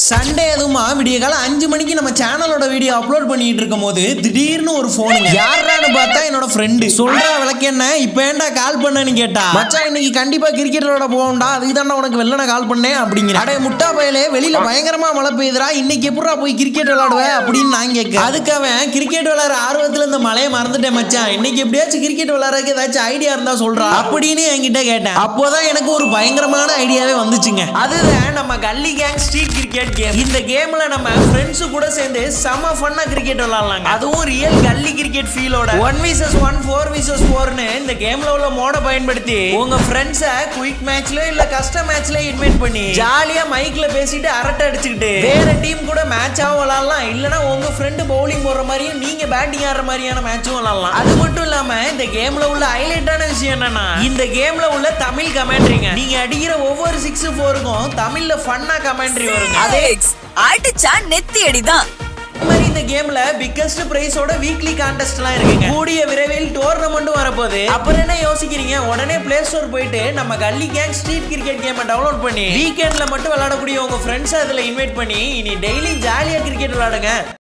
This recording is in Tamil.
சண்டே அதுமா விடிய காலம் 5 மணிக்கு நம்ம சேனலோட வீடியோ அப்லோட் பண்ணிட்டு இருக்கும் போது திடீர்னு ஒரு போனுங்க யாரான்னு பார்த்தா என்னோட ஃப்ரெண்டு சொல்றா விளக்கு என்ன இப்போ ஏன்டா கால் பண்ணேன்னு கேட்டா மச்சான் இன்னைக்கு கண்டிப்பா கிரிக்கெட் விளையாட போவோம்டா அதுக்கு தான்டா உனக்கு வெள்ளன கால் பண்ணேன் அப்படிங்கிற அடே முட்டா பயலே வெளியில பயங்கரமா மழை பெய்யுதுடா இன்னைக்கு எப்படா போய் கிரிக்கெட் விளையாடுவேன் அப்படின்னு நான் கேட்க அதுக்கு அவன் கிரிக்கெட் விளையாடுற ஆர்வத்துல இந்த மழையை மறந்துட்டேன் மச்சான் இன்னைக்கு எப்படியாச்சும் கிரிக்கெட் விளையாடுறதுக்கு ஏதாச்சும் ஐடியா இருந்தா சொல்றா அப்படின்னு என்கிட்ட கேட்டேன் அப்போதான் எனக்கு ஒரு பயங்கரமான ஐடியாவே வந்துச்சுங்க அதுதான் நம்ம கல்லி கேங் ஸ்ட்ரீட் கிரிக்கெட் கேம் இந்த கேம்ல நம்ம ஃப்ரெண்ட்ஸ் கூட சேர்ந்து செம ஃபன்னா கிரிக்கெட் விளையாடலாங்க அதுவும் ரியல் கல்லி கிரிக்கெட் ஃபீலோட 1v1 4v4 னு இந்த கேம்ல உள்ள மோட பயன்படுத்தி உங்க ஃப்ரெண்ட்ஸை குயிக் மேட்ச்ல இல்ல கஸ்டம் மேட்ச்ல இன்வைட் பண்ணி ஜாலியா மைக்ல பேசிட்டு அரட்டை அடிச்சுக்கிட்டு வேற டீம் கூட மேட்சாவும் விளையாடலாம் இல்லனா உங்க ஃப்ரெண்ட் பவுலிங் போடுற மாதிரியும் நீங்க பேட்டிங் ஆடுற மாதிரியான மேட்சும் விளையாடலாம் அது மட்டும் இல்லாம இந்த கேம்ல உள்ள ஹைலைட்டான விஷயம் என்னன்னா இந்த கேம்ல உள்ள தமிழ் கமெண்ட்ரிங்க நீங்க அடிக்கிற ஒவ்வொரு 6-4க்கும் தமிழ்ல ஃபன்னா கமெண்ட்ரி வருங்க அதே அடிச்சா நெத்தி அடிதான் இந்த கேம்ல பிக்கஸ்ட் பிரைஸோட வீக்லி கான்டெஸ்ட்லாம் இருக்குங்க கூடிய விரைவில் டோர்னமெண்ட்டும் வரப்போகுது அப்புறம் என்ன யோசிக்கிறீங்க உடனே பிளே ஸ்டோர் போயிட்டு நம்ம கல்லி கேங் ஸ்ட்ரீட் கிரிக்கெட் கேமை டவுன்லோட் பண்ணி வீக்கெண்ட்ல மட்டும் விளையாடக்கூடிய உங்க ஃப்ரெண்ட்ஸ் அதுல இன்வைட் பண்ணி இனி டெய்லி ஜாலியா கிரிக்கெட் விளையாடுங்க